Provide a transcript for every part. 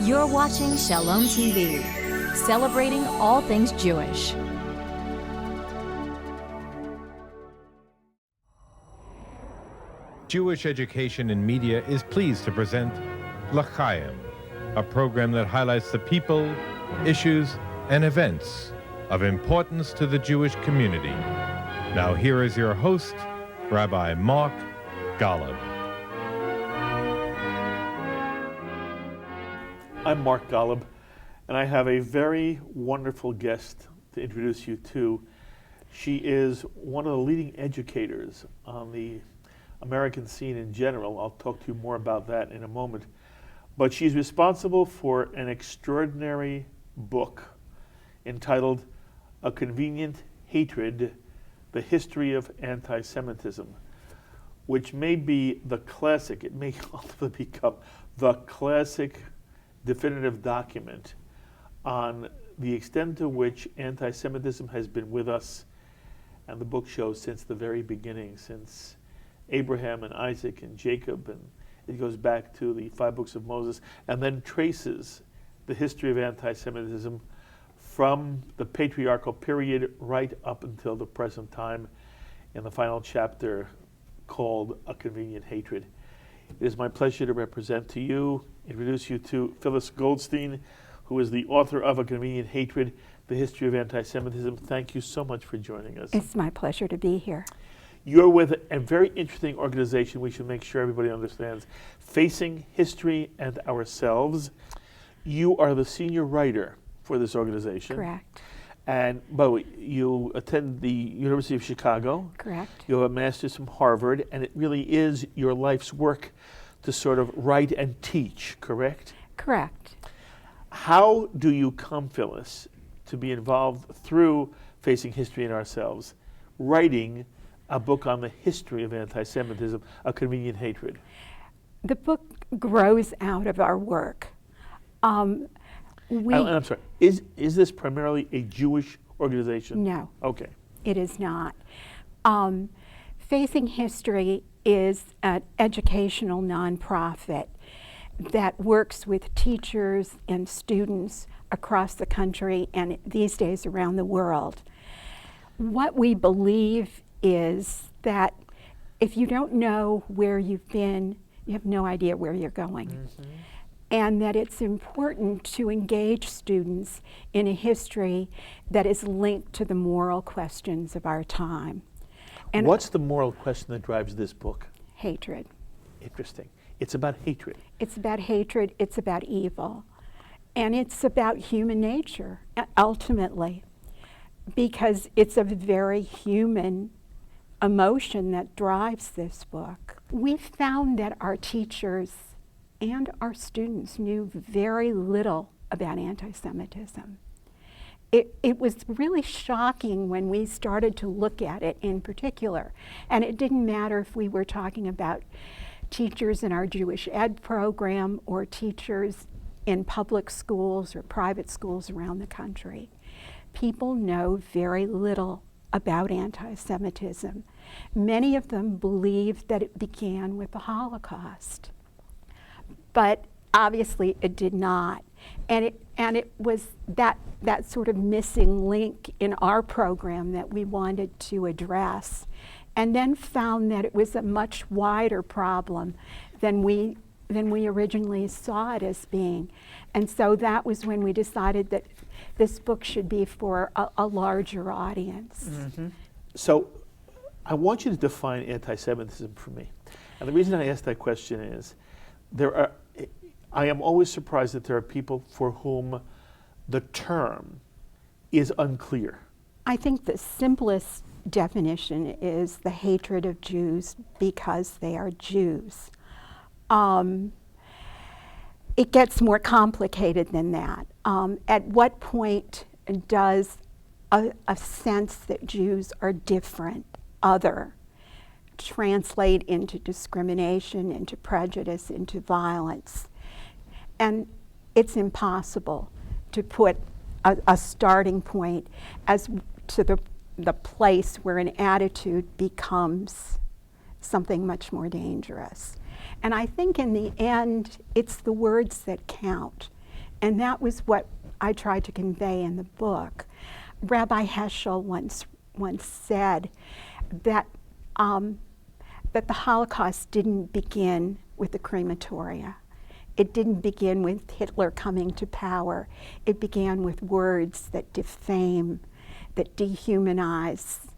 You're watching Shalom TV, celebrating all things Jewish. Jewish Education in Media is pleased to present L'Chaim, a program that highlights the people, issues, and events of importance to the Jewish community. Now here is your host, Rabbi Mark Golub. I'm Mark Golub, and I have a very wonderful guest to introduce you to. She is one of the leading educators on the American scene in general. I'll talk to you more about that in a moment. But she's responsible for an extraordinary book entitled A Convenient Hatred, The History of Anti-Semitism, which may be the classic, it may ultimately become the classic definitive document on the extent to which anti-Semitism has been with us, and the book shows since the very beginning, since Abraham and Isaac and Jacob, and it goes back to the 5 books of Moses, and then traces the history of anti-Semitism from the patriarchal period right up until the present time in the final chapter called A Convenient Hatred. It is my pleasure to represent to you, introduce you to Phyllis Goldstein, who is the author of A Convenient Hatred, The History of Anti-Semitism. Thank you so much for joining us. It's my pleasure to be here. You're with a very interesting organization we should make sure everybody understands, Facing History and Ourselves. You are the senior writer for this organization. Correct. And by the way, you attend the University of Chicago. Correct. You have a master's from Harvard, and it really is your life's work to sort of write and teach, correct? Correct. How do you come, Phyllis, to be involved through Facing History and Ourselves, writing a book on the history of anti-Semitism, A Convenient Hatred? The book grows out of our work. And I'm sorry, is this primarily a Jewish organization? No. Okay. It is not. Facing History is an educational nonprofit that works with teachers and students across the country and these days around the world. What we believe is that if you don't know where you've been, you have no idea where you're going. Mm-hmm. And that it's important to engage students in a history that is linked to the moral questions of our time. And what's the moral question that drives this book? Hatred. Interesting. It's about hatred. It's about hatred, it's about evil. And it's about human nature, ultimately, because it's a very human emotion that drives this book. We found that our teachers and our students knew very little about anti-Semitism. It was really shocking when we started to look at it in particular. And it didn't matter if we were talking about teachers in our Jewish ed program or teachers in public schools or private schools around the country. People know very little about anti-Semitism. Many of them believe that it began with the Holocaust. But obviously it did not. And it was that sort of missing link in our program that we wanted to address, and then found that it was a much wider problem than we originally saw it as being. And so that was when we decided that this book should be for a larger audience. Mm-hmm. So I want you to define anti-Semitism for me. And the reason I ask that question is I am always surprised that there are people for whom the term is unclear. I think the simplest definition is the hatred of Jews because they are Jews. It gets more complicated than that. At what point does a sense that Jews are different, other, translate into discrimination, into prejudice, into violence? And it's impossible to put a starting point as to the place where an attitude becomes something much more dangerous. And I think in the end, it's the words that count. And that was what I tried to convey in the book. Rabbi Heschel once said that that the Holocaust didn't begin with the crematoria. It didn't begin with Hitler coming to power. It began with words that defame, that dehumanize,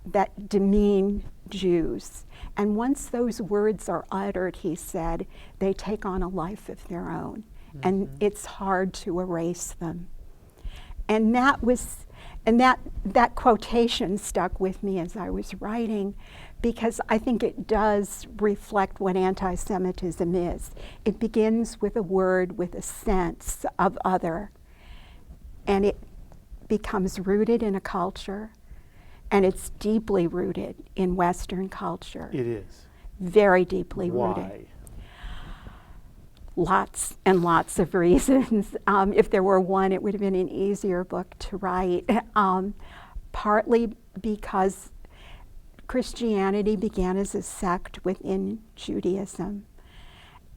that demean Jews. And once those words are uttered, he said, they take on a life of their own. Mm-hmm. And it's hard to erase them. And that quotation stuck with me as I was writing, because I think it does reflect what anti-Semitism is. It begins with a word with a sense of other, and it becomes rooted in a culture, and it's deeply rooted in Western culture. It is. Very deeply rooted. Why? Lots and lots of reasons. If there were one, it would have been an easier book to write. Partly because Christianity began as a sect within Judaism.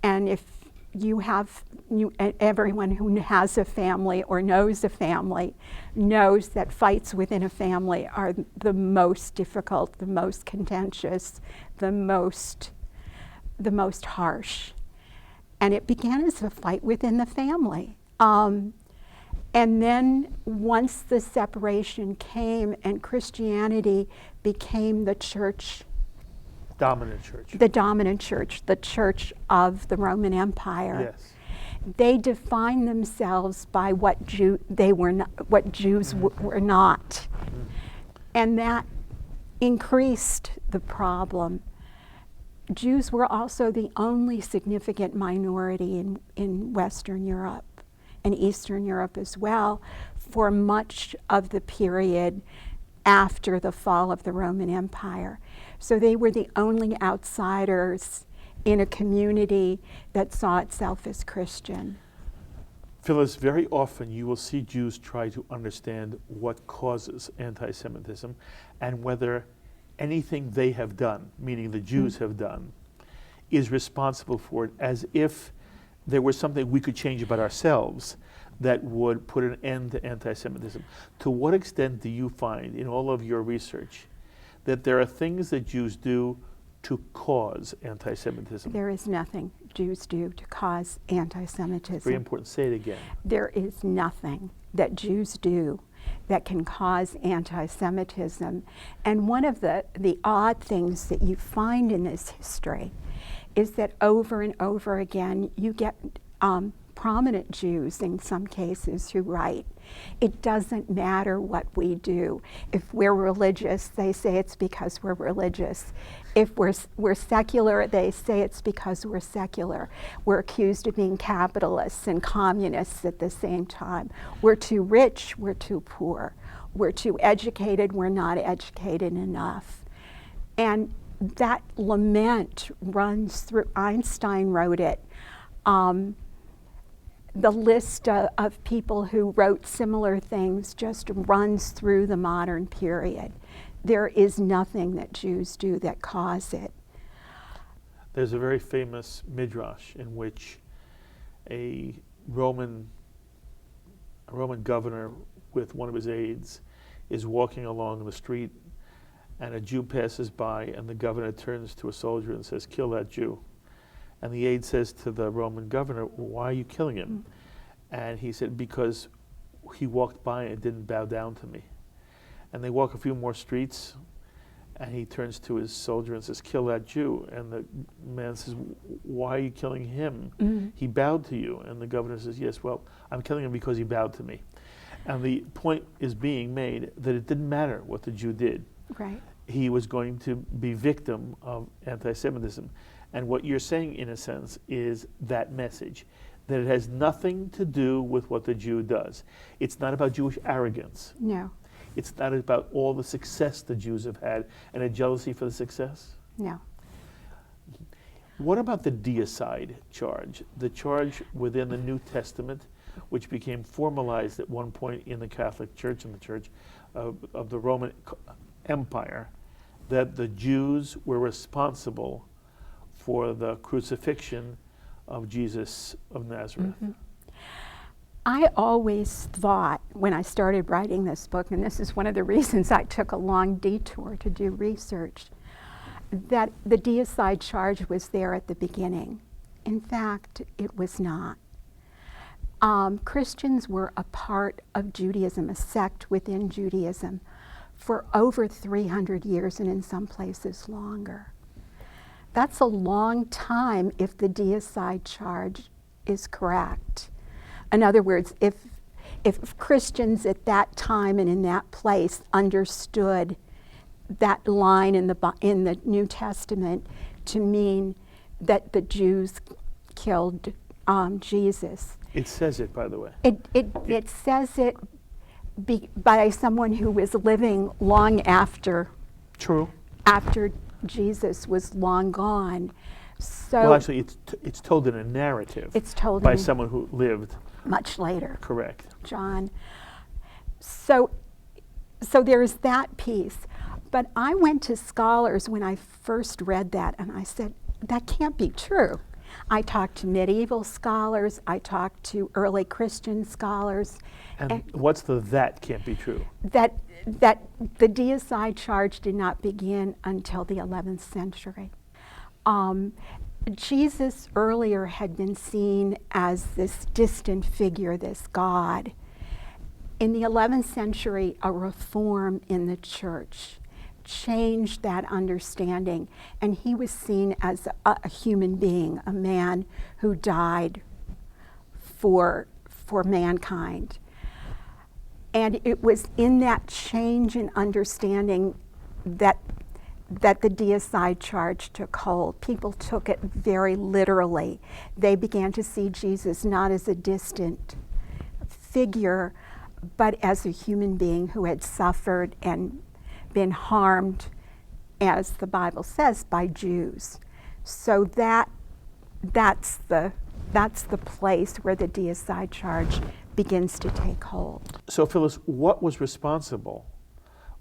And if everyone who has a family or knows a family knows that fights within a family are the most difficult, the most contentious, the most harsh. And it began as a fight within the family. And then once the separation came and Christianity became the church, Dominant church. the dominant church, the church of the Roman Empire, Yes. they defined themselves by what Jews were not. And that increased the problem. Jews were also the only significant minority in Western Europe and Eastern Europe as well for much of the period after the fall of the Roman Empire. So they were the only outsiders in a community that saw itself as Christian. Phyllis, very often you will see Jews try to understand what causes anti-Semitism and whether anything they have done, meaning the Jews have done, is responsible for it, as if there was something we could change about ourselves that would put an end to anti-Semitism. To what extent do you find in all of your research that there are things that Jews do to cause anti-Semitism? There is nothing Jews do to cause anti-Semitism. Very important. Say it again. There is nothing that Jews do that can cause anti-Semitism. And one of the odd things that you find in this history is that over and over again you get prominent Jews in some cases who write, it doesn't matter what we do. If we're religious, they say it's because we're religious. If we're secular, they say it's because we're secular. We're accused of being capitalists and communists at the same time. We're too rich, we're too poor. We're too educated, we're not educated enough. And that lament runs through, Einstein wrote it, the list of people who wrote similar things just runs through the modern period. There is nothing that Jews do that cause it. There's a very famous midrash in which a Roman governor with one of his aides is walking along the street, and a Jew passes by, and the governor turns to a soldier and says, "Kill that Jew." And the aide says to the Roman governor, "Why are you killing him?" And he said, "Because he walked by and didn't bow down to me." And they walk a few more streets, and he turns to his soldier and says, "Kill that Jew." And the man says, "Why are you killing him? He bowed to you." And the governor says, "Yes, well, I'm killing him because he bowed to me." And the point is being made that it didn't matter what the Jew did. Right. He was going to be victim of anti-Semitism. And what you're saying, in a sense, is that message, that it has nothing to do with what the Jew does. It's not about Jewish arrogance. No. It's not about all the success the Jews have had and a jealousy for the success. No. What about the deicide charge, the charge within the New Testament, which became formalized at one point in the Catholic Church and the Church of the Roman Empire, that the Jews were responsible for the crucifixion of Jesus of Nazareth? I always thought when I started writing this book, and this is one of the reasons I took a long detour to do research, that the deicide charge was there at the beginning. In fact, it was not. Christians were a part of Judaism, a sect within Judaism, for over 300 years, and in some places longer. That's a long time if the deicide charge is correct. In other words, if Christians at that time and in that place understood that line in the New Testament to mean that the Jews killed Jesus. It says it, by the way. It says it by someone who was living long after. True. After Jesus was long gone. So Well, actually, it's told in a narrative. It's told by in someone who lived. Much later. Correct. John. So there's that piece. But I went to scholars when I first read that, and I said, that can't be true. I talked to medieval scholars, I talked to early Christian scholars. And what's that can't be true? That the deicide charge did not begin until the 11th century. Jesus earlier had been seen as this distant figure, this God. In the 11th century, a reform in the church changed that understanding, and he was seen as a human being, a man who died for mankind. And it was in that change in understanding that the deicide charge took hold. People took it very literally. They began to see Jesus not as a distant figure, but as a human being who had suffered and been harmed, as the Bible says, by Jews. So that's the place where the deicide charge begins to take hold. So, Phyllis, what was responsible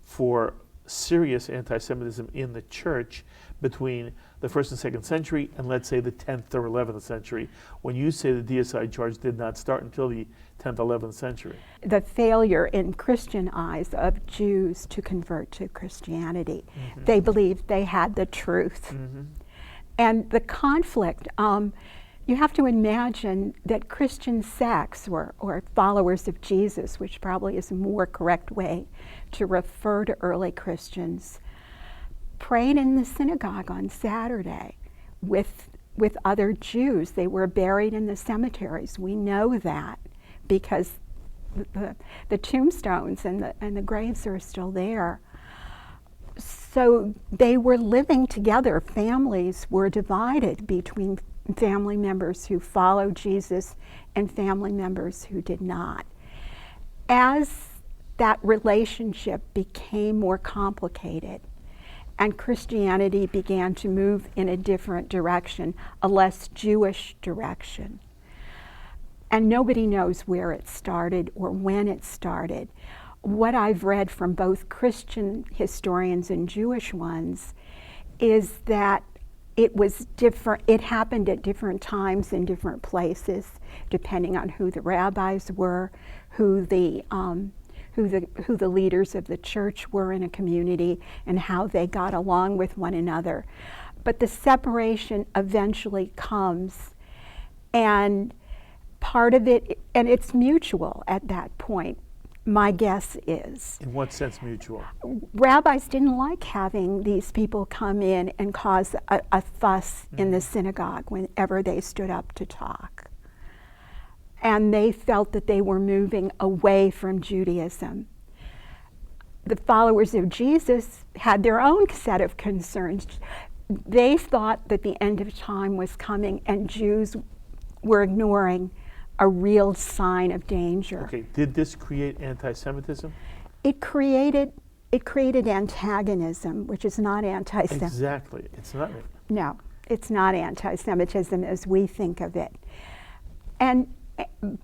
for serious anti-Semitism in the church between the 1st and 2nd century and, let's say, the 10th or 11th century, when you say the deicide charge did not start until the 10th, 11th century? The failure in Christian eyes of Jews to convert to Christianity. Mm-hmm. They believed they had the truth. Mm-hmm. And the conflict, you have to imagine that Christian sects or followers of Jesus, which probably is a more correct way to refer to early Christians, prayed in the synagogue on Saturday with other Jews. They were buried in the cemeteries. We know that because the tombstones and the graves are still there. So they were living together. Families were divided between family members who followed Jesus and family members who did not. As that relationship became more complicated and Christianity began to move in a different direction, a less Jewish direction, and nobody knows where it started or when it started. What I've read from both Christian historians and Jewish ones is that it was different. It happened at different times in different places, depending on who the rabbis were, who the leaders of the church were in a community, and how they got along with one another. But the separation eventually comes, and part of it, and it's mutual at that point. My guess is. In what sense mutual? Rabbis didn't like having these people come in and cause a fuss in the synagogue whenever they stood up to talk. And they felt that they were moving away from Judaism. The followers of Jesus had their own set of concerns. They thought that the end of time was coming, and Jews were ignoring a real sign of danger. Okay, did this create anti-Semitism? It created antagonism, which is not anti-Semitism. Exactly, it's not. No, it's not anti-Semitism as we think of it.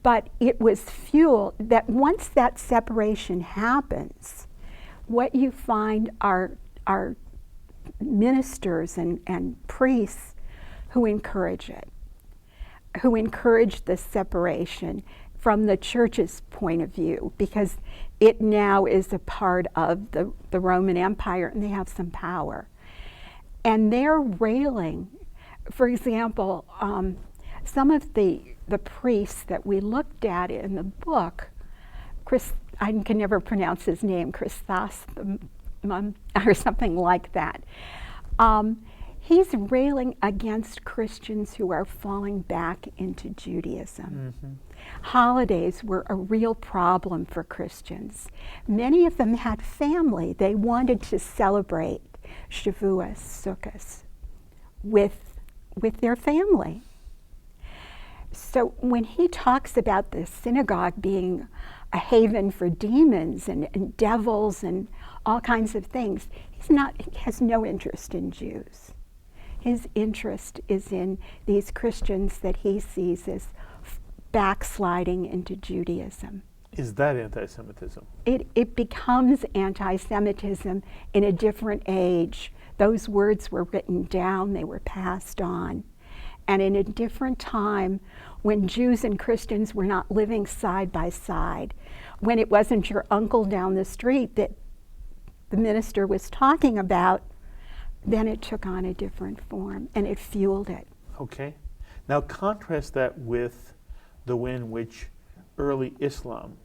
But it was fueled that once that separation happens, what you find are ministers and priests who encourage it, who encourage the separation. from the church's point of view, because it now is a part of the Roman Empire and they have some power. And they're railing. For example, some of the priests that we looked at in the book, I can never pronounce his name, Chrysostom or something like that. He's railing against Christians who are falling back into Judaism. Mm-hmm. Holidays were a real problem for Christians. Many of them had family. They wanted to celebrate Shavuos, Sukkot, with their family. So when he talks about the synagogue being a haven for demons and devils and all kinds of things, he has no interest in Jews. His interest is in these Christians that he sees as backsliding into Judaism. Is that anti-Semitism? It becomes anti-Semitism in a different age. Those words were written down, they were passed on. And in a different time, when Jews and Christians were not living side by side, when it wasn't your uncle down the street that the minister was talking about, then it took on a different form and it fueled it. Okay. Now contrast that with the way in which early Islam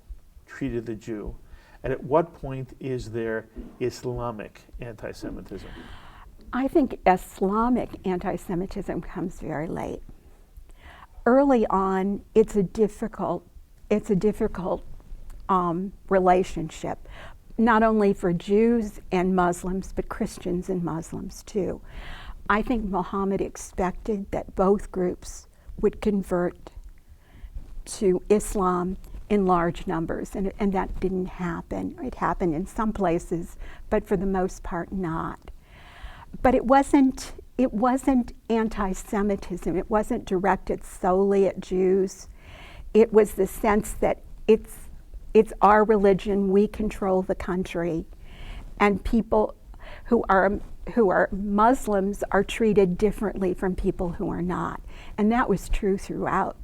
treated the Jew. And at what point is there Islamic anti-Semitism? I think Islamic anti-Semitism comes very late. Early on, it's a difficult relationship, not only for Jews and Muslims, but Christians and Muslims too. I think Muhammad expected that both groups would convert to Islam in large numbers, and that didn't happen. It happened in some places, but for the most part not. But it wasn't anti-Semitism. It wasn't directed solely at Jews. It was the sense that it's our religion, we control the country, and people who are Muslims are treated differently from people who are not. And that was true throughout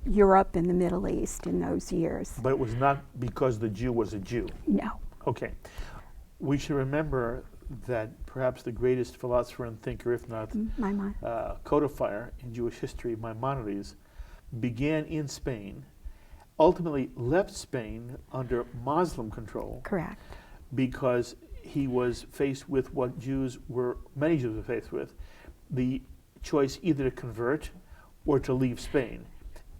Europe and the Middle East in those years. But it was not because the Jew was a Jew? No. Okay. We should remember that perhaps the greatest philosopher and thinker, if not codifier in Jewish history, Maimonides, began in Spain, ultimately left Spain under Muslim control. Correct. Because he was faced with what many Jews were faced with, the choice either to convert or to leave Spain.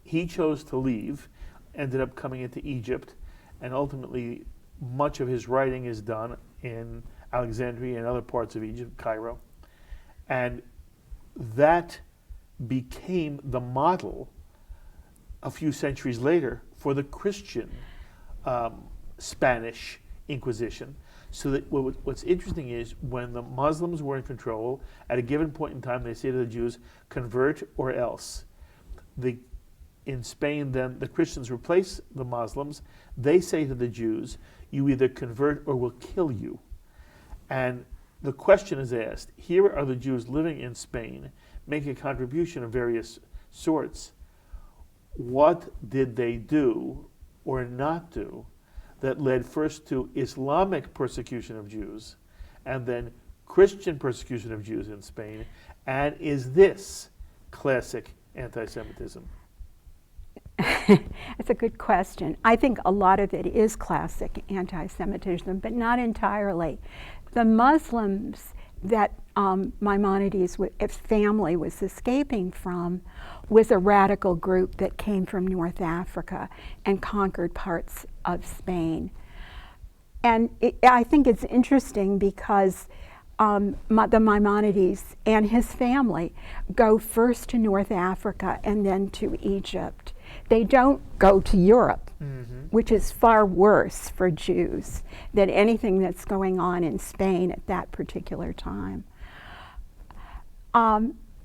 He chose to leave, ended up coming into Egypt, and ultimately much of his writing is done in Alexandria and other parts of Egypt, Cairo. And that became the model a few centuries later for the Christian Spanish Inquisition. So that what's interesting is when the Muslims were in control, at a given point in time, they say to the Jews, convert or else. In Spain, then, the Christians replace the Muslims. They say to the Jews, you either convert or we'll kill you. And the question is asked, here are the Jews living in Spain, making a contribution of various sorts. What did they do or not do that led first to Islamic persecution of Jews and then Christian persecution of Jews in Spain? And is this classic anti-Semitism? That's a good question. I think a lot of it is classic anti-Semitism, but not entirely. The Muslims that Maimonides' family was escaping from was a radical group that came from North Africa and conquered parts of Spain. And I think it's interesting because the Maimonides and his family go first to North Africa and then to Egypt. They don't go to Europe, which is far worse for Jews than anything that's going on in Spain at that particular time.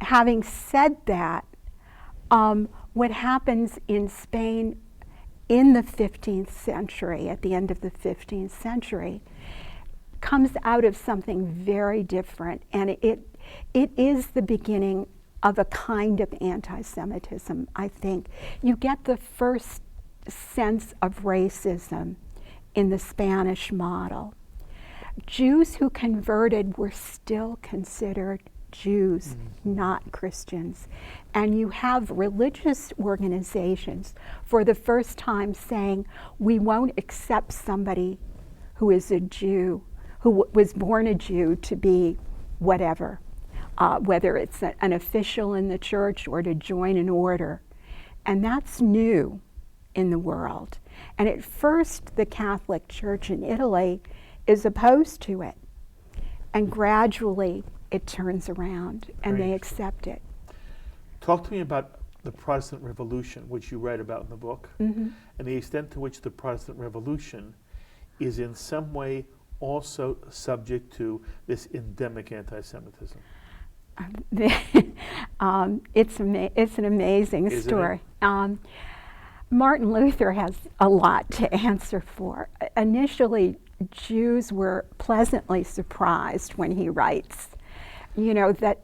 Having said that, what happens in Spain in the 15th century, at the end of the 15th century, comes out of something very different, and it is the beginning of a kind of anti-Semitism, I think. You get the first sense of racism in the Spanish model. Jews who converted were still considered Jews, not Christians. And you have religious organizations for the first time saying, we won't accept somebody who is a Jew, who was born a Jew, to be whatever, whether it's an official in the church or to join an order. And that's new in the world. And at first, the Catholic Church in Italy is opposed to it. And gradually, it turns around and they accept it. Talk to me about the Protestant Revolution, which you write about in the book, and the extent to which the Protestant Revolution is in some way also subject to this endemic anti-Semitism. It's an amazing Isn't story. Martin Luther has a lot to answer for. Initially, Jews were pleasantly surprised when he writes, that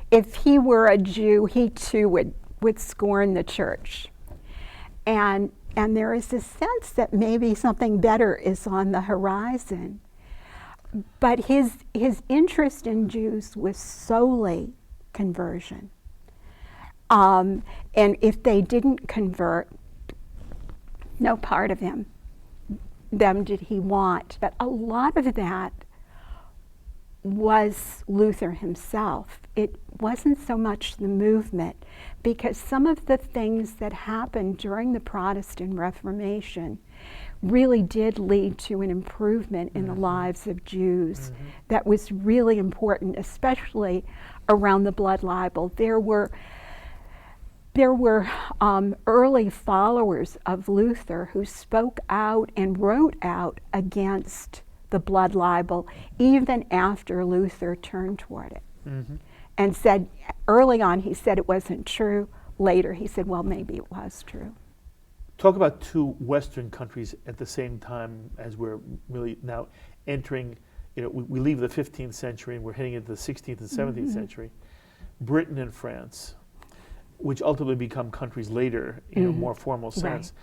if he were a Jew, he too would scorn the church. And there is a sense that maybe something better is on the horizon. But his interest in Jews was solely conversion. And if they didn't convert, no part of them did he want. But a lot of that was Luther himself. It wasn't so much the movement, because some of the things that happened during the Protestant Reformation really did lead to an improvement in the lives of Jews that was really important, especially around the blood libel. There were early followers of Luther who spoke out and wrote out against the blood libel even after Luther turned toward it. And said, early on he said it wasn't true. Later he said, well, maybe it was true. Talk about two Western countries at the same time as we're really now entering, we leave the 15th century and we're heading into the 16th and 17th century. Britain and France, which ultimately become countries later in a more formal sense.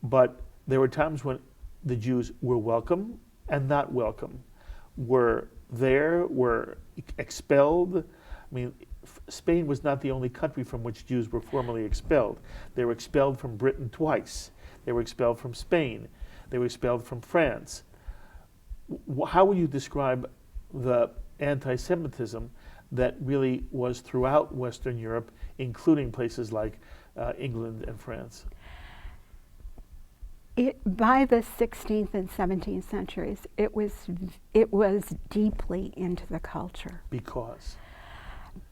Right. But there were times when the Jews were welcome and not welcome, were expelled. I mean, Spain was not the only country from which Jews were formally expelled. They were expelled from Britain twice. They were expelled from Spain. They were expelled from France. How would you describe the anti-Semitism that really was throughout Western Europe, including places like England and France? By the 16th and 17th centuries, it was deeply into the culture.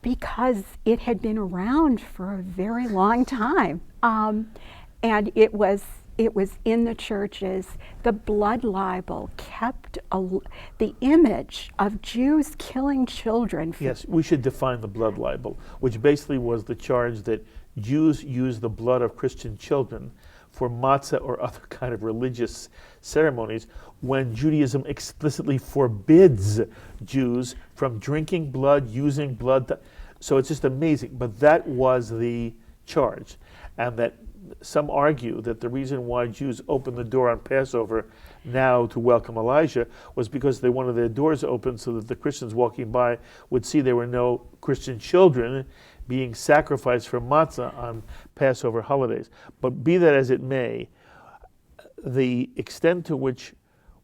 Because it had been around for a very long time, and it was in the churches. The blood libel kept the image of Jews killing children. Yes, we should define the blood libel, which basically was the charge that Jews used the blood of Christian children for matzah or other kind of religious ceremonies, when Judaism explicitly forbids Jews from drinking blood, using blood. So it's just amazing. But that was the charge. And that some argue that the reason why Jews opened the door on Passover now to welcome Elijah was because they wanted their doors open so that the Christians walking by would see there were no Christian children being sacrificed for matzah on Passover holidays. But be that as it may, the extent to which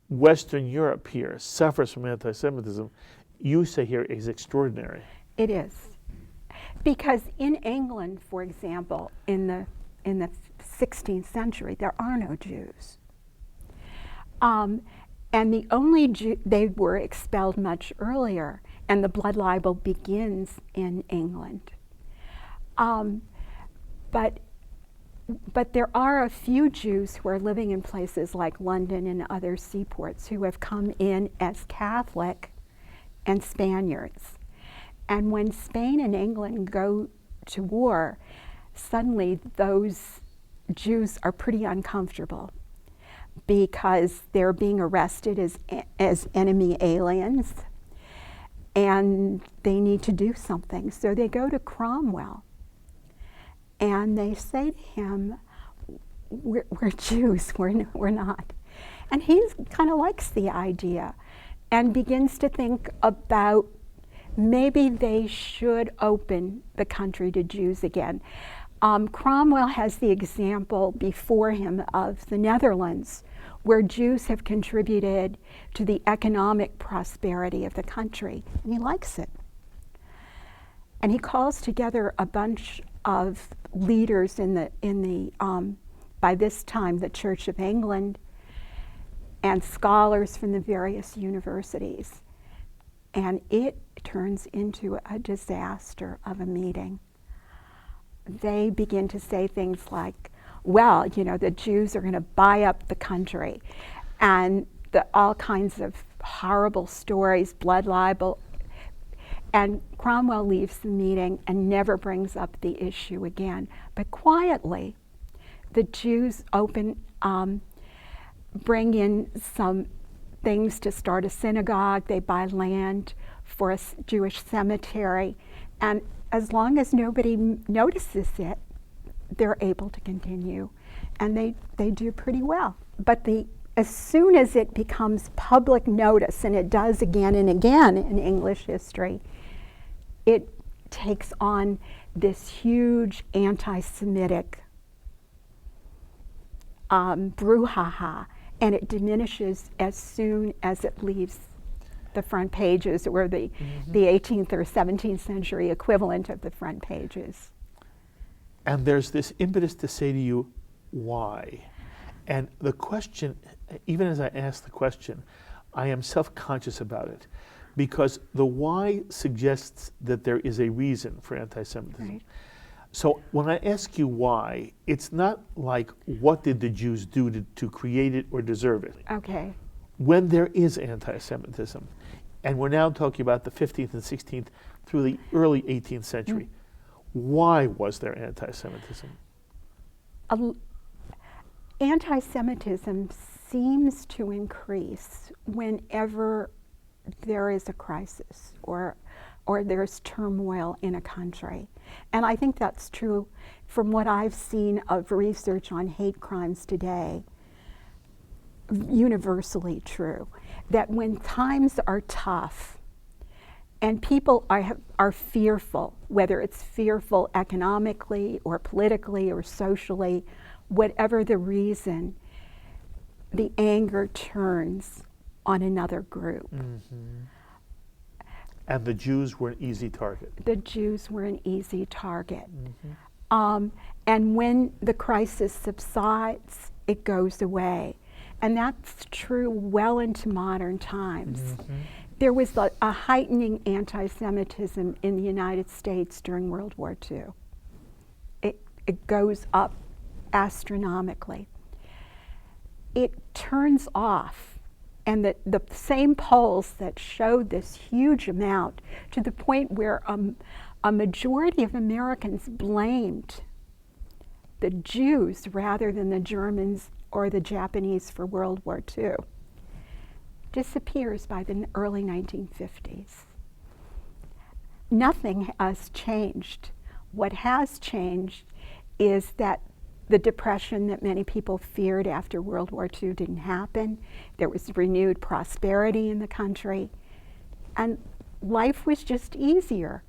Western Europe here suffers from anti-Semitism, you say here, is extraordinary. It is. Because in England, for example, in the 16th century, there are no Jews. And the only they were expelled much earlier, and the blood libel begins in England. But there are a few Jews who are living in places like London and other seaports who have come in as Catholic and Spaniards. And when Spain and England go to war, suddenly those Jews are pretty uncomfortable because they're being arrested as enemy aliens, and they need to do something. So they go to Cromwell And they say to him, we're Jews, we're not. And he kind of likes the idea and begins to think about maybe they should open the country to Jews again. Cromwell has the example before him of the Netherlands, where Jews have contributed to the economic prosperity of the country, and he likes it. And he calls together a bunch of leaders in the by this time, the Church of England, and scholars from the various universities. And it turns into a disaster of a meeting. They begin to say things like, well, the Jews are going to buy up the country, and all kinds of horrible stories, blood libel. And Cromwell leaves the meeting and never brings up the issue again. But quietly, the Jews bring in some things to start a synagogue. They buy land for a Jewish cemetery. And as long as nobody notices it, they're able to continue. And they do pretty well. But as soon as it becomes public notice, and it does again and again in English history, it takes on this huge anti-Semitic brouhaha, and it diminishes as soon as it leaves the front pages, or the 18th or 17th century equivalent of the front pages. And there's this impetus to say to you, why? And the question, even as I ask the question, I am self-conscious about it, because the why suggests that there is a reason for anti-Semitism. Right. So when I ask you why, it's not like, what did the Jews do to create it or deserve it? Okay. When there is anti-Semitism, and we're now talking about the 15th and 16th through the early 18th century, why was there anti-Semitism? Anti-Semitism seems to increase whenever there is a crisis or there's turmoil in a country. And I think that's true from what I've seen of research on hate crimes today, universally true, that when times are tough and people are fearful, whether it's fearful economically or politically or socially, whatever the reason, the anger turns on another group. And the Jews were an easy target. The Jews were an easy target. And when the crisis subsides, it goes away. And that's true well into modern times. There was a heightening anti-Semitism in the United States during World War II. It goes up astronomically. It turns off. And the same polls that showed this huge amount, to the point where a majority of Americans blamed the Jews rather than the Germans or the Japanese for World War II, disappears by the early 1950s. Nothing has changed. What has changed is that the depression that many people feared after World War II didn't happen. There was renewed prosperity in the country, and life was just easier.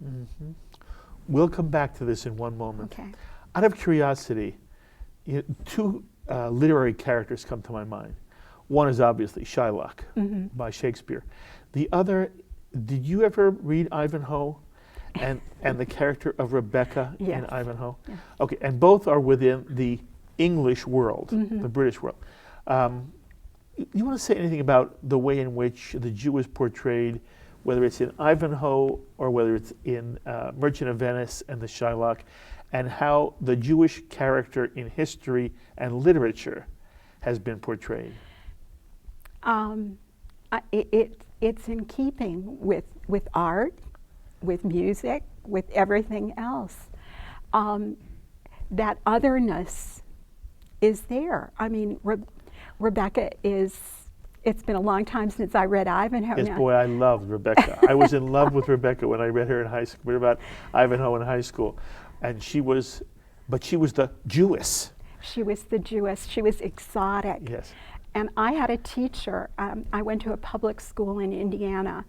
We'll come back to this in one moment. Okay. Out of curiosity, two literary characters come to my mind. One is obviously Shylock by Shakespeare. The other, did you ever read Ivanhoe? And the character of Rebecca in Ivanhoe? Yeah. Okay, and both are within the English world, the British world. You want to say anything about the way in which the Jew is portrayed, whether it's in Ivanhoe or whether it's in Merchant of Venice and the Shylock, and how the Jewish character in history and literature has been portrayed? It's in keeping with art, with music, with everything else. That otherness is there. I mean, Rebecca is, it's been a long time since I read Ivanhoe. Yes, now. boy, I loved Rebecca. I was in love with Rebecca when I read her in high school. We were about Ivanhoe in high school. And she was But she was the Jewess. She was the Jewess. She was exotic. Yes. And I had a teacher. I went to a public school in Indiana,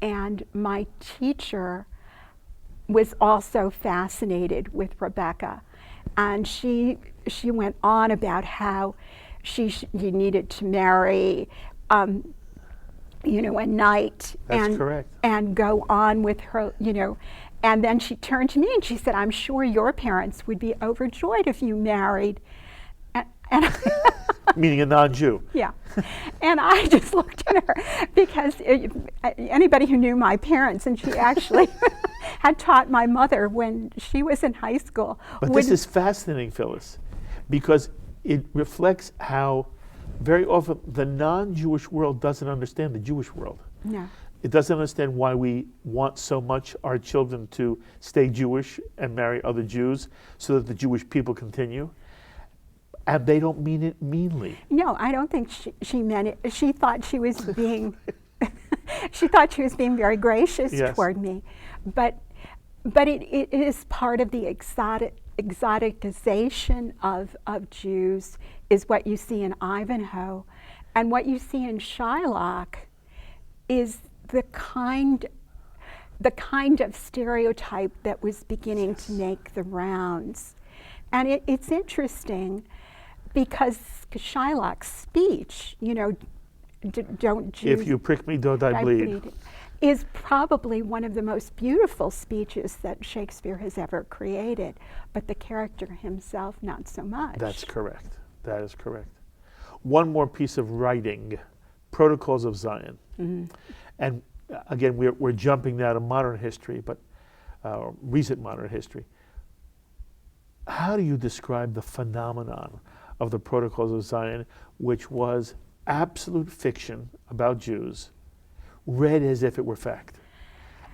and my teacher was also fascinated with Rebecca. And she went on about how you needed to marry, a knight. That's correct. And go on with her, And then she turned to me and she said, "I'm sure your parents would be overjoyed if you married." And Meaning a non-Jew. Yeah. And I just looked at her because anybody who knew my parents, and she actually had taught my mother when she was in high school. But this is fascinating, Phyllis, because it reflects how very often the non-Jewish world doesn't understand the Jewish world. No. It doesn't understand why we want so much our children to stay Jewish and marry other Jews so that the Jewish people continue. And they don't mean it meanly. No, I don't think she meant it. She thought she was being she thought she was being very gracious toward me. But it is part of the exoticization of Jews is what you see in Ivanhoe. And what you see in Shylock is the kind of stereotype that was beginning to make the rounds. And it's interesting because Shylock's speech, don't Jews... If you prick me, don't I bleed, is probably one of the most beautiful speeches that Shakespeare has ever created, but the character himself, not so much. That's correct. That is correct. One more piece of writing, Protocols of Zion. Mm-hmm. And again, we're jumping now to modern history, but recent modern history. How do you describe the phenomenon of the Protocols of Zion, which was absolute fiction about Jews, read as if it were fact?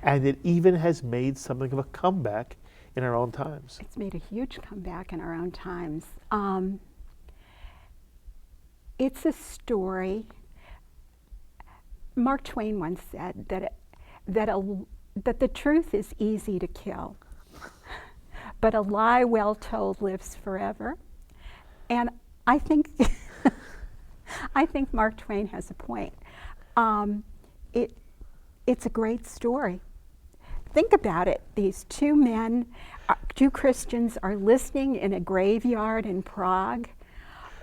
And it even has made something of a comeback in our own times. It's made a huge comeback in our own times. It's a story. Mark Twain once said that the truth is easy to kill, but a lie well told lives forever. And I think Mark Twain has a point. It's a great story. Think about it. These two men, two Christians, are listening in a graveyard in Prague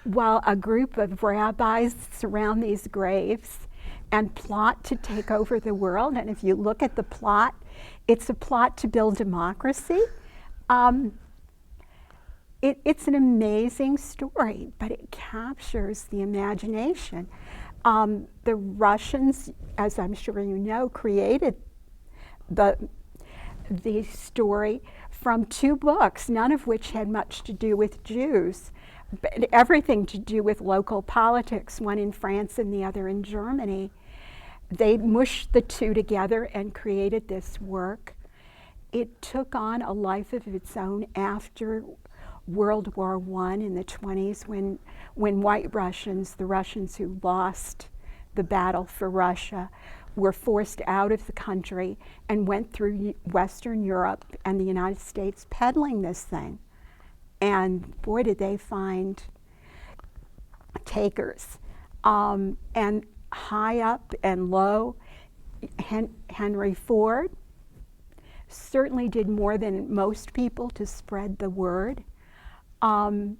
while a group of rabbis surround these graves and plot to take over the world. And if you look at the plot, it's a plot to build democracy. It's an amazing story, but it captures the imagination. The Russians, as I'm sure you know, created the story from two books, none of which had much to do with Jews, but everything to do with local politics, one in France and the other in Germany. They mushed the two together and created this work. It took on a life of its own after World War I in the 1920s when white Russians, the Russians who lost the battle for Russia, were forced out of the country and went through Western Europe and the United States peddling this thing. And boy, did they find takers. And high up and low, Henry Ford certainly did more than most people to spread the word. In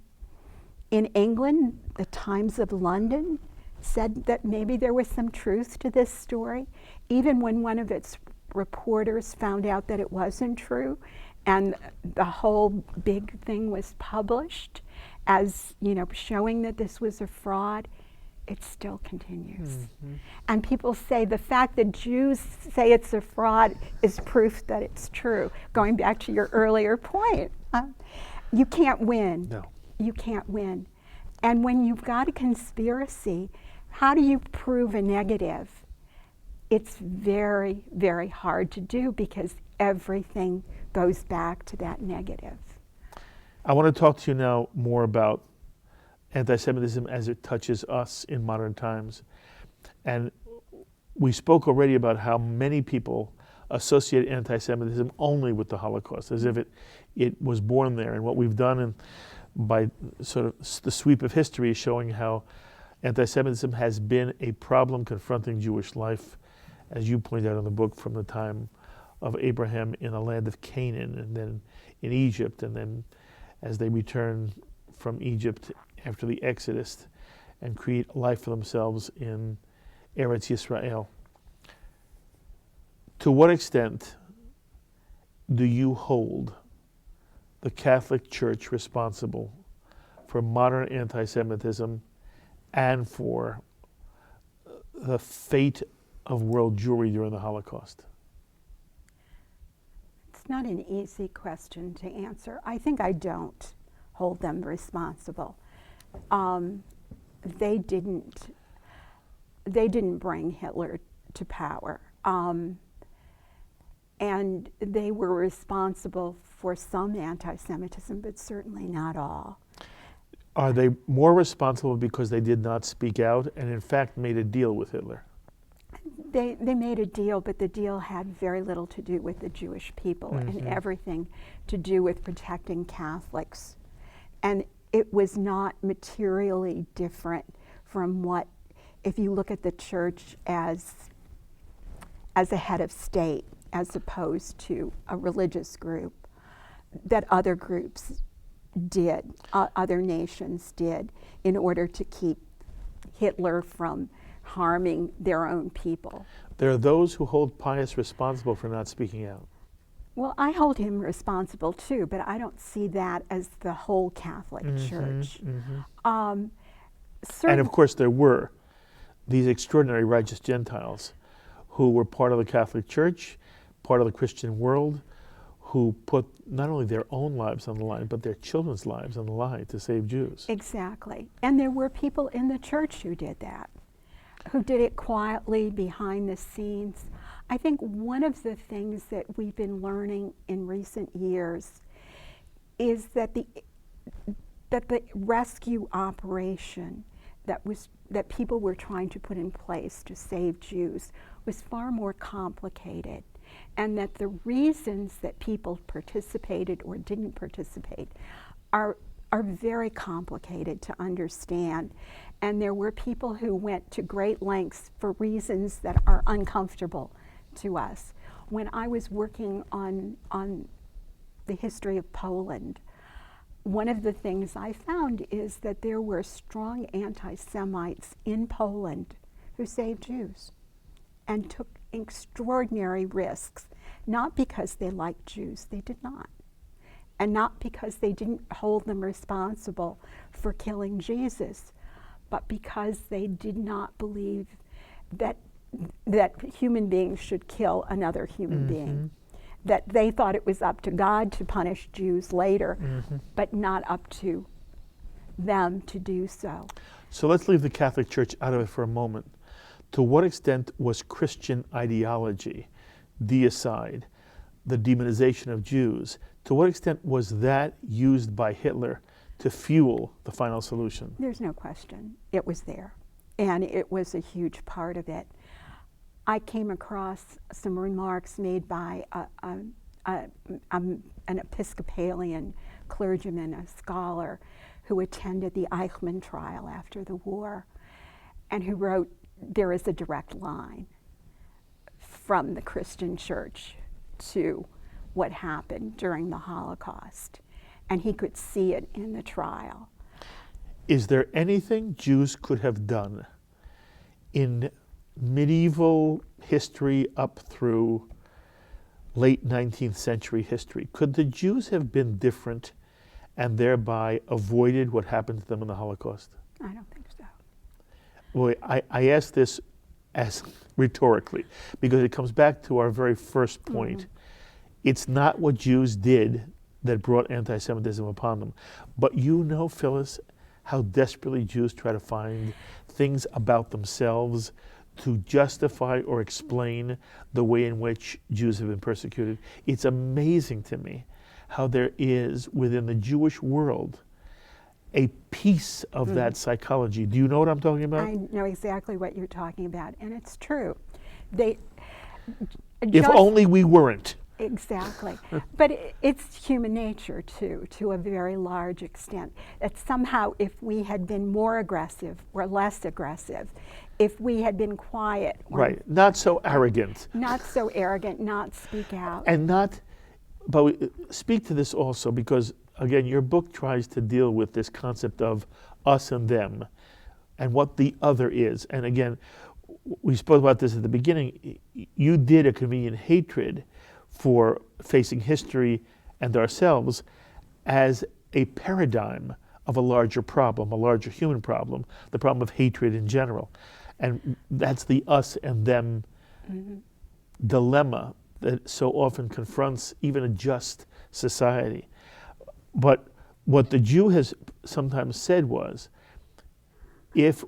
England, the Times of London said that maybe there was some truth to this story, even when one of its reporters found out that it wasn't true, and the whole big thing was published as, showing that this was a fraud. It still continues. Mm-hmm. And people say the fact that Jews say it's a fraud is proof that it's true. Going back to your earlier point, you can't win. No. You can't win. And when you've got a conspiracy, how do you prove a negative? It's very, very hard to do because everything goes back to that negative. I want to talk to you now more about anti-Semitism as it touches us in modern times. And we spoke already about how many people associate anti-Semitism only with the Holocaust, as if it it was born there. And what we've done by sort of the sweep of history is showing how anti-Semitism has been a problem confronting Jewish life, as you point out in the book, from the time of Abraham in the land of Canaan, and then in Egypt, and then as they return from Egypt after the Exodus and create life for themselves in Eretz Yisrael. To what extent do you hold the Catholic Church responsible for modern anti-Semitism and for the fate of world Jewry during the Holocaust? It's not an easy question to answer. I think I don't hold them responsible. They didn't bring Hitler to power. And they were responsible for some anti-Semitism, but certainly not all. Are they more responsible because they did not speak out and in fact made a deal with Hitler? They made a deal, but the deal had very little to do with the Jewish people and everything to do with protecting Catholics. And it was not materially different from what, if you look at the church as a head of state, as opposed to a religious group, that other groups did, other nations did, in order to keep Hitler from harming their own people. There are those who hold Pius responsible for not speaking out. Well, I hold him responsible too, but I don't see that as the whole Catholic Church. And of course there were these extraordinary righteous Gentiles who were part of the Catholic Church, part of the Christian world, who put not only their own lives on the line, but their children's lives on the line to save Jews. Exactly. And there were people in the church who did that, who did it quietly behind the scenes. I think one of the things that we've been learning in recent years is that the rescue operation that people were trying to put in place to save Jews was far more complicated, and that the reasons that people participated or didn't participate are very complicated to understand. And there were people who went to great lengths for reasons that are uncomfortable to us. When I was working on the history of Poland, one of the things I found is that there were strong anti-Semites in Poland who saved Jews and took extraordinary risks, not because they liked Jews, they did not, and not because they didn't hold them responsible for killing Jesus, but because they did not believe that human beings should kill another human being, that they thought it was up to God to punish Jews later, but not up to them to do so. So let's leave the Catholic Church out of it for a moment. To what extent was Christian ideology, deicide, the demonization of Jews, to what extent was that used by Hitler to fuel the final solution? There's no question. It was there, and it was a huge part of it. I came across some remarks made by an Episcopalian clergyman, a scholar, who attended the Eichmann trial after the war, and who wrote, there is a direct line from the Christian church to what happened during the Holocaust, and he could see it in the trial. Is there anything Jews could have done in medieval history up through late 19th century history? Could the Jews have been different and thereby avoided what happened to them in the Holocaust? I don't think so. Well, I ask this as rhetorically because it comes back to our very first point. It's not what Jews did that brought anti-Semitism upon them. But you know, Phyllis, how desperately Jews try to find things about themselves to justify or explain the way in which Jews have been persecuted. It's amazing to me how there is within the Jewish world a piece of that psychology. Do you know what I'm talking about? I know exactly what you're talking about, and it's true. If only we weren't. Exactly. But it's human nature, too, to a very large extent. That somehow if we had been more aggressive or less aggressive, if we had been quiet. Or Right. Not so arrogant. not so arrogant, not speak out. And not, but speak to this also because, again, your book tries to deal with this concept of us and them and what the other is. And again, we spoke about this at the beginning. You did a convenient hatred for facing history and ourselves as a paradigm of a larger problem, a larger human problem, the problem of hatred in general. And that's the us and them dilemma that so often confronts even a just society. But what the Jew has sometimes said was, if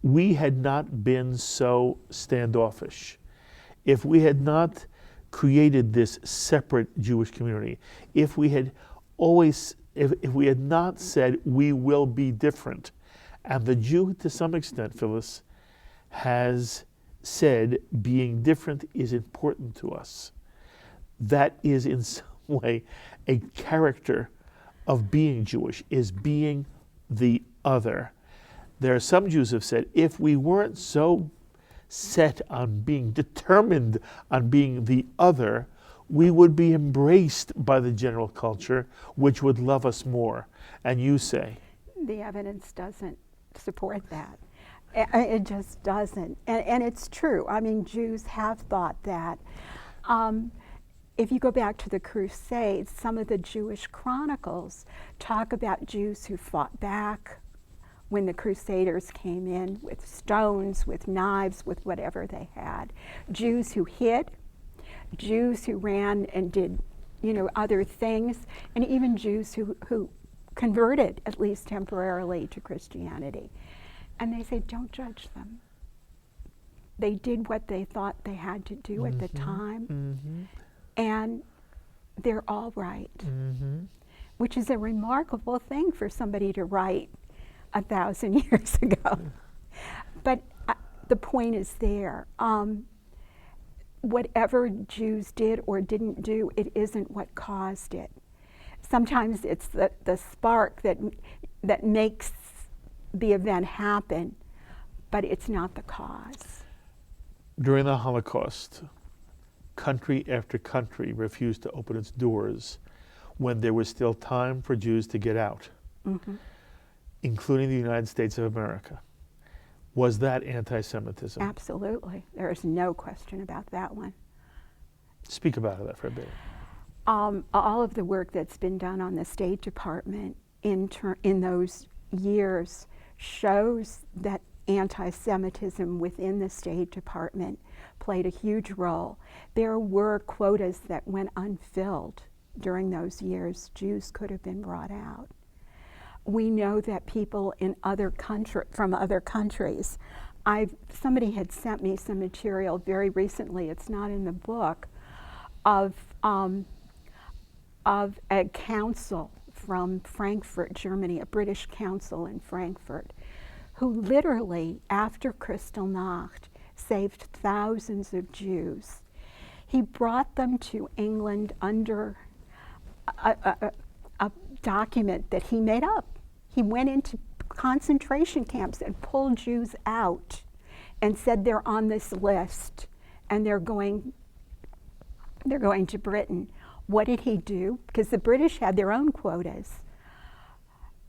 we had not been so standoffish, if we had not created this separate Jewish community, if we had always, if we had not said we will be different, and the Jew to some extent, Phyllis, has said being different is important to us. That is in some way a character of being Jewish, is being the other. There are some Jews who have said, if we weren't so set on being determined on being the other, we would be embraced by the general culture, which would love us more. And you say? The evidence doesn't support that. It just doesn't. And it's true. I mean, Jews have thought that. If you go back to the Crusades, some of the Jewish chronicles talk about Jews who fought back when the Crusaders came in with stones, with knives, with whatever they had. Jews who hid, Jews who ran and did, other things, and even Jews who converted, at least temporarily, to Christianity. And they say, don't judge them. They did what they thought they had to do at the time, and they're all right, which is a remarkable thing for somebody to write 1,000 years ago. But the point is there. Whatever Jews did or didn't do, it isn't what caused it. Sometimes it's the spark that makes the event happen, but it's not the cause. During the Holocaust, country after country refused to open its doors when there was still time for Jews to get out, including the United States of America. Was that anti-Semitism? Absolutely. There is no question about that one. Speak about that for a bit. All of the work that's been done on the State Department in those years shows that anti-Semitism within the State Department played a huge role. There were quotas that went unfilled during those years. Jews could have been brought out. We know that people in from other countries, somebody had sent me some material very recently, it's not in the book, of a council from Frankfurt, Germany, a British council in Frankfurt, who literally, after Kristallnacht, saved thousands of Jews. He brought them to England under a document that he made up. He went into concentration camps and pulled Jews out and said they're on this list and they're going to Britain. What did he do? Because the British had their own quotas.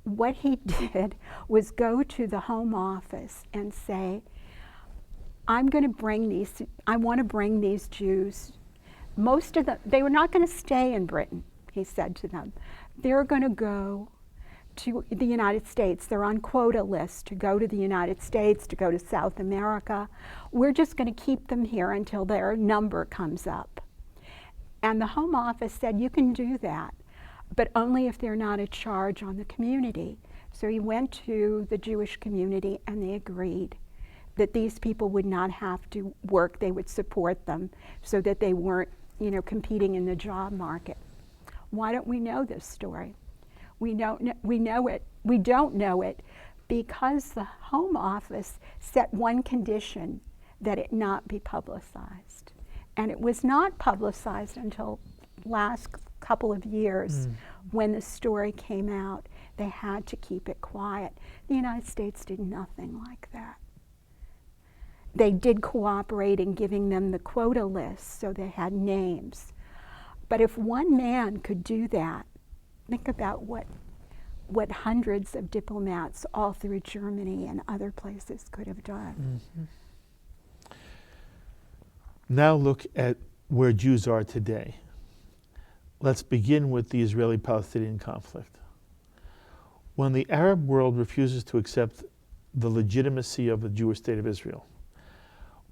What he did was go to the Home Office and say, I want to bring these Jews. Most of them, they were not going to stay in Britain, he said to them. They're going to go to the United States. They're on quota lists to go to the United States, to go to South America. We're just going to keep them here until their number comes up. And the Home Office said, you can do that, but only if they're not a charge on the community. So he went to the Jewish community and they agreed that these people would not have to work, they would support them so that they weren't, competing in the job market. Why don't we know this story? We don't know it because the Home Office set one condition, that it not be publicized. And it was not publicized until last couple of years, when the story came out, they had to keep it quiet. The United States did nothing like that. They did cooperate in giving them the quota list, so they had names. But if one man could do that, think about what hundreds of diplomats all through Germany and other places could have done. Now look at where Jews are today. Let's begin with the Israeli-Palestinian conflict. When the Arab world refuses to accept the legitimacy of the Jewish state of Israel,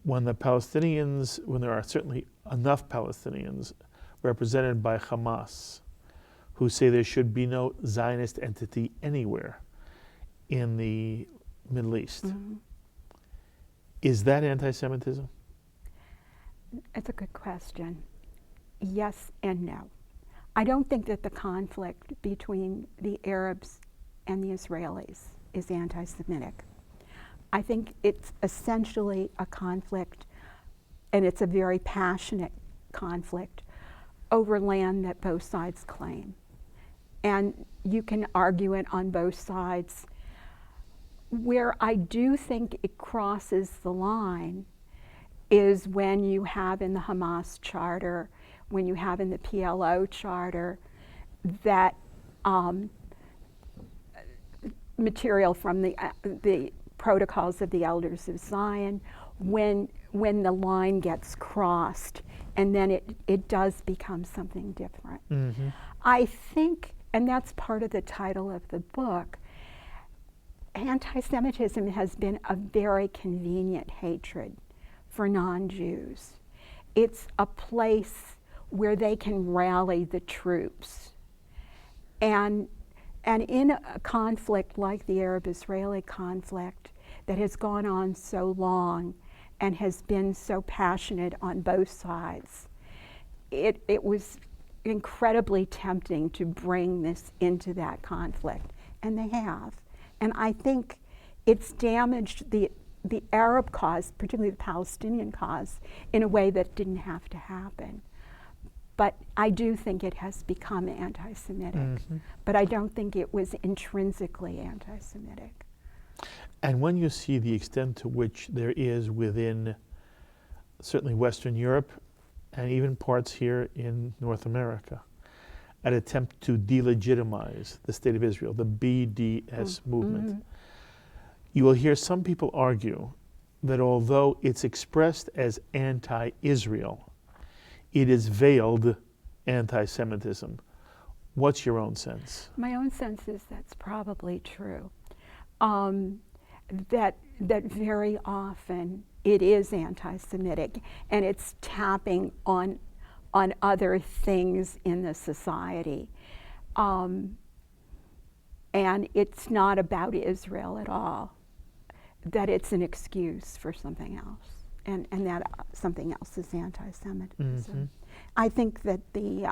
when the Palestinians, when there are certainly enough Palestinians represented by Hamas, who say there should be no Zionist entity anywhere in the Middle East, is that anti-Semitism? It's a good question. Yes and no. I don't think that the conflict between the Arabs and the Israelis is anti-Semitic. I think it's essentially a conflict, and it's a very passionate conflict, over land that both sides claim. And you can argue it on both sides. Where I do think it crosses the line is when you have in the Hamas charter, when you have in the PLO charter, that material from the Protocols of the Elders of Zion, when the line gets crossed, and then it does become something different. I think, and that's part of the title of the book, anti-Semitism has been a very convenient hatred for non-Jews. It's a place where they can rally the troops. And in a conflict like the Arab-Israeli conflict that has gone on so long and has been so passionate on both sides, it was incredibly tempting to bring this into that conflict, and they have. And I think it's damaged the Arab cause, particularly the Palestinian cause, in a way that didn't have to happen. But I do think it has become anti-Semitic. But I don't think it was intrinsically anti-Semitic. And when you see the extent to which there is within certainly Western Europe and even parts here in North America, an attempt to delegitimize the State of Israel, the BDS movement, you will hear some people argue that although it's expressed as anti-Israel, it is veiled anti-Semitism. What's your own sense? My own sense is that's probably true. That very often it is anti-Semitic, and it's tapping on other things in the society. And it's not about Israel at all, that it's an excuse for something else. And that something else is anti-Semitism. I think that the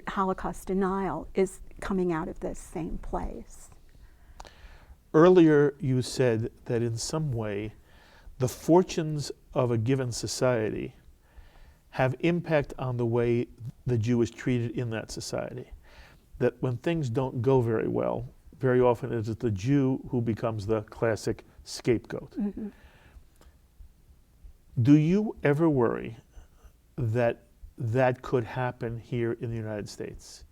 Holocaust denial is coming out of this same place. Earlier you said that in some way the fortunes of a given society have impact on the way the Jew is treated in that society. That when things don't go very well, very often it is the Jew who becomes the classic scapegoat. Do you ever worry that that could happen here in the United States?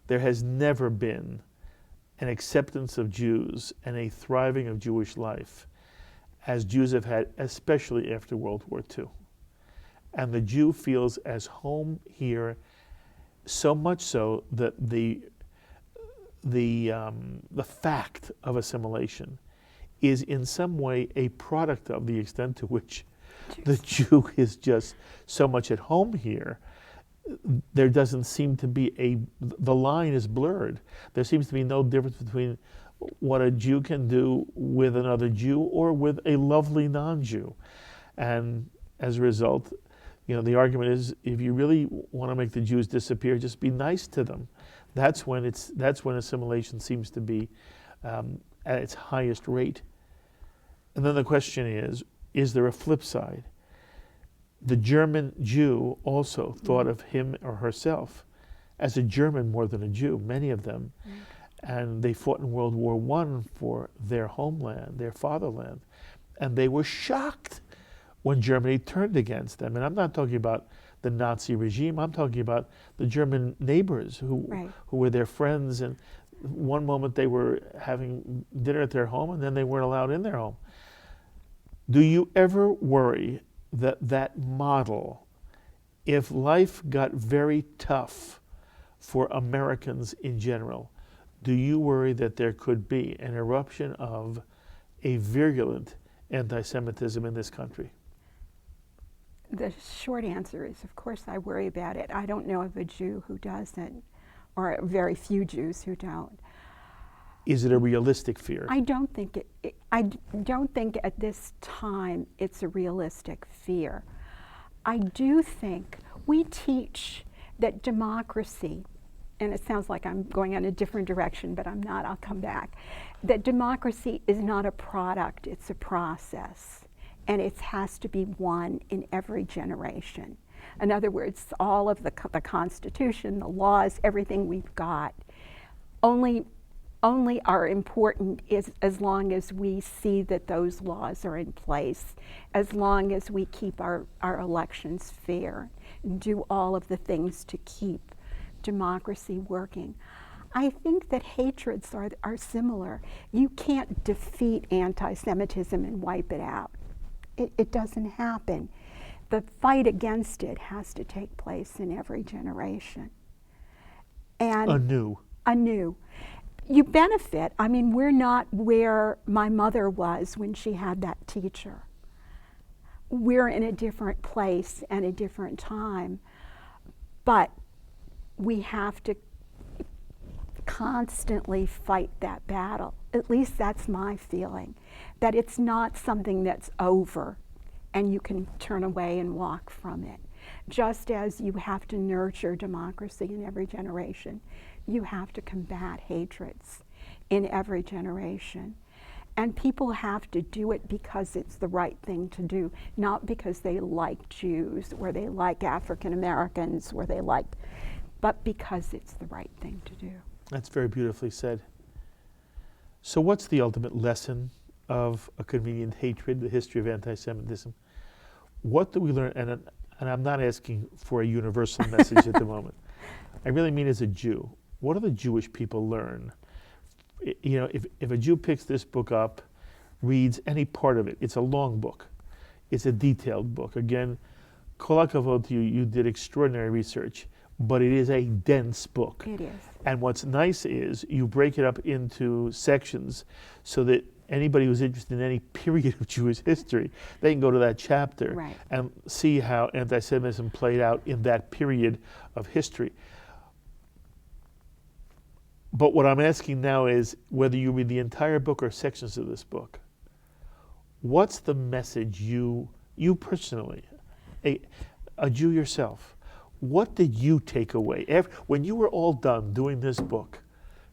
There has never been an acceptance of Jews and a thriving of Jewish life as Jews have had, especially after World War II. And the Jew feels as home here, so much so that the fact of assimilation is in some way a product of the extent to which the Jew is just so much at home here. There doesn't seem to be the line is blurred. There seems to be no difference between what a Jew can do with another Jew or with a lovely non-Jew. And as a result, the argument is, if you really want to make the Jews disappear, just be nice to them. That's when assimilation seems to be at its highest rate. And then the question is there a flip side? the German Jew also thought of him or herself as a German more than a Jew, many of them. And they fought in World War I for their homeland, their fatherland. And they were shocked when Germany turned against them. And I'm not talking about the Nazi regime, I'm talking about the German neighbors who were their friends. And one moment they were having dinner at their home and then they weren't allowed in their home. Do you ever worry that that model, if life got very tough for Americans in general, do you worry that there could be an eruption of a virulent anti-Semitism in this country? The short answer is, of course, I worry about it. I don't know of a Jew who doesn't, or very few Jews who don't. Is it a realistic fear? I don't think I don't think at this time it's a realistic fear. I do think we teach that democracy, and it sounds like I'm going in a different direction, but I'm not, I'll come back, that democracy is not a product, it's a process, and it has to be won in every generation. In other words, all of the Constitution, the laws, everything we've got, only are important as long as we see that those laws are in place, as long as we keep our elections fair, and do all of the things to keep democracy working. I think that hatreds are similar. You can't defeat anti-Semitism and wipe it out. It doesn't happen. The fight against it has to take place in every generation. And anew. You benefit. I mean, we're not where my mother was when she had that teacher. We're in a different place and a different time, but we have to constantly fight that battle. At least that's my feeling, that it's not something that's over and you can turn away and walk from it. Just as you have to nurture democracy in every generation, you have to combat hatreds in every generation. And people have to do it because it's the right thing to do, not because they like Jews or they like African Americans or they like, but because it's the right thing to do. That's very beautifully said. So what's the ultimate lesson of a convenient hatred, the history of anti-Semitism? What do we learn? And I'm not asking for a universal message at the moment. I really mean as a Jew. What do the Jewish people learn? You know, if a Jew picks this book up, reads any part of it, it's a long book. It's a detailed book. Again, kol hakavod to you, you did extraordinary research, but it is a dense book. It is. And what's nice is you break it up into sections so that anybody who's interested in any period of Jewish history, they can go to that chapter and see how anti-Semitism played out in that period of history. But what I'm asking now is whether you read the entire book or sections of this book, what's the message you personally, a Jew yourself, what did you take away? When you were all done doing this book,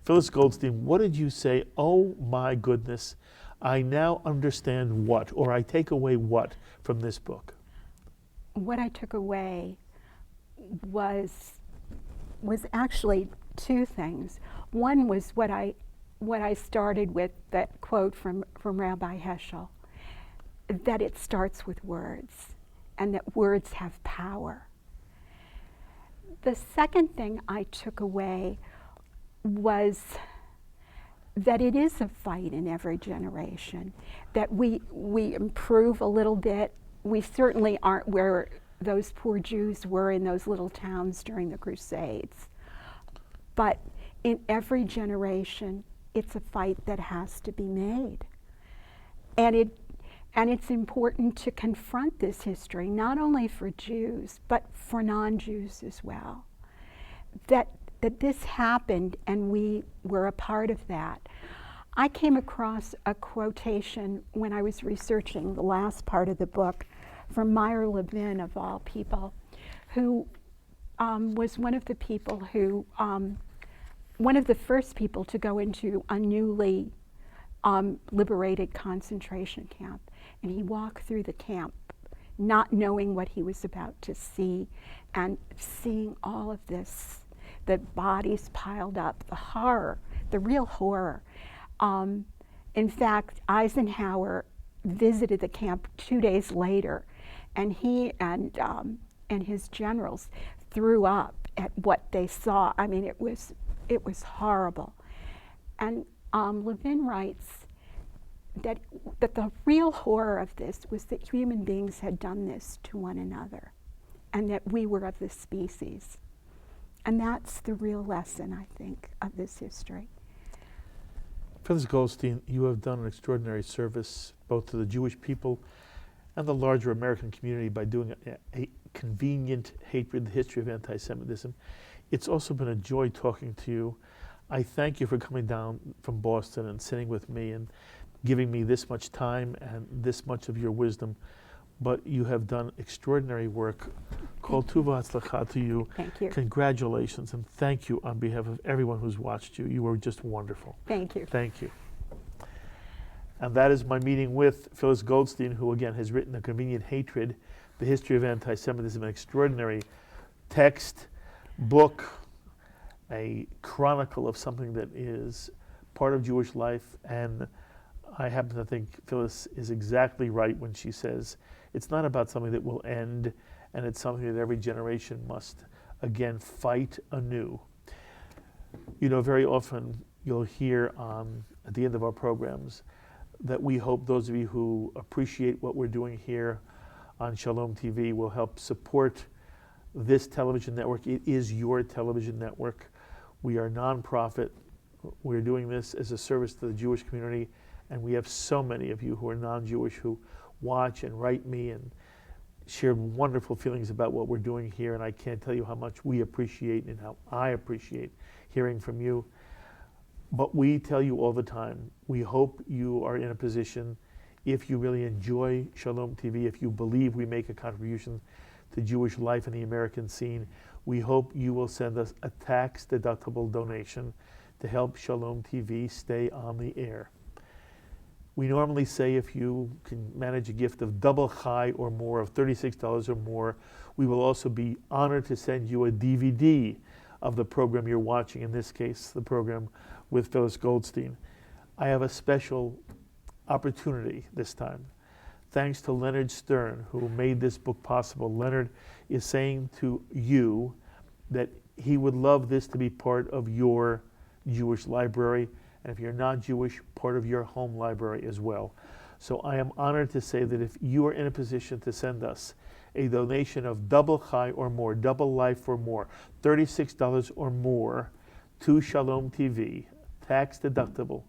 Phyllis Goldstein, what did you say, oh my goodness, I now understand what, or I take away what from this book? What I took away was actually two things. One was what I started with, that quote from Rabbi Heschel, that it starts with words, and that words have power. The second thing I took away was that it is a fight in every generation, that we improve a little bit. We certainly aren't where those poor Jews were in those little towns during the Crusades. But in every generation, it's a fight that has to be made. And it's important to confront this history, not only for Jews, but for non-Jews as well. That this happened and we were a part of that. I came across a quotation when I was researching the last part of the book from Meyer Levin, of all people, who was one of the people who, one of the first people to go into a newly liberated concentration camp. And he walked through the camp not knowing what he was about to see, and seeing all of this, the bodies piled up, the horror, the real horror. In fact, Eisenhower visited the camp 2 days later, and he and his generals threw up at what they saw. I mean, it was horrible. And Levin writes that the real horror of this was that human beings had done this to one another, and that we were of the species. And that's the real lesson, I think, of this history. Phyllis Goldstein, you have done an extraordinary service both to the Jewish people and the larger American community by doing a convenient hatred, the history of anti-Semitism. It's also been a joy talking to you. I thank you for coming down from Boston and sitting with me and giving me this much time and this much of your wisdom. But you have done extraordinary work. Kol tuva hatzlacha to you. Thank you. Congratulations, and thank you on behalf of everyone who's watched you. You were just wonderful. Thank you. Thank you. And that is my meeting with Phyllis Goldstein, who again has written A Convenient Hatred, The History of Anti-Semitism, an extraordinary text, book, a chronicle of something that is part of Jewish life. And I happen to think Phyllis is exactly right when she says it's not about something that will end, and it's something that every generation must again fight anew. You know, very often you'll hear at the end of our programs that we hope those of you who appreciate what we're doing here on Shalom TV will help support this television network. It is your television network. We are nonprofit. We're doing this as a service to the Jewish community, and we have so many of you who are non-Jewish who watch and write me and share wonderful feelings about what we're doing here, and I can't tell you how much we appreciate and how I appreciate hearing from you. But we tell you all the time, we hope you are in a position, if you really enjoy Shalom TV, if you believe we make a contribution to Jewish life in the American scene, we hope you will send us a tax-deductible donation to help Shalom TV stay on the air. We normally say if you can manage a gift of double chai or more, of $36 or more, we will also be honored to send you a DVD of the program you're watching, in this case, the program with Phyllis Goldstein. I have a special opportunity this time. Thanks to Leonard Stern, who made this book possible. Leonard is saying to you that he would love this to be part of your Jewish library, and if you're not Jewish, part of your home library as well. So I am honored to say that if you are in a position to send us a donation of double chai or more, double life or more, $36 or more to Shalom TV, tax deductible,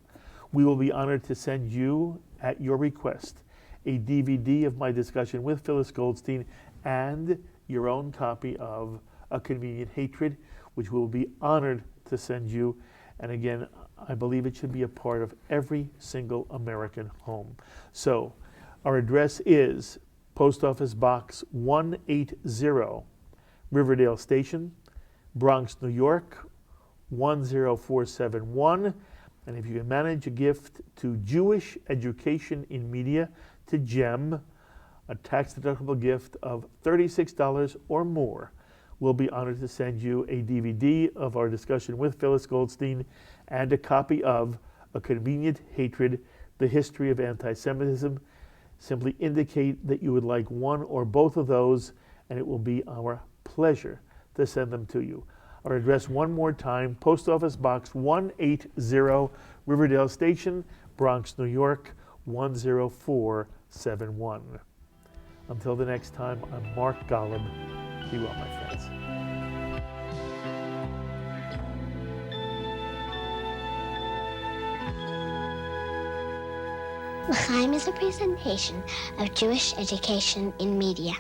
we will be honored to send you, at your request, a DVD of my discussion with Phyllis Goldstein and your own copy of A Convenient Hatred, which we will be honored to send you. And again, I believe it should be a part of every single American home. So our address is Post Office Box 180, Riverdale Station, Bronx, New York, 10471. And if you can manage a gift to Jewish Education in Media, to GEM, a tax-deductible gift of $36 or more, we'll be honored to send you a DVD of our discussion with Phyllis Goldstein and a copy of A Convenient Hatred, The History of Anti-Semitism. Simply indicate that you would like one or both of those, and it will be our pleasure to send them to you. Our address one more time, Post Office Box 180, Riverdale Station, Bronx, New York, 10471. Until the next time, I'm Mark Golub. Be well, my friends. L'chaim is a presentation of Jewish Education in Media.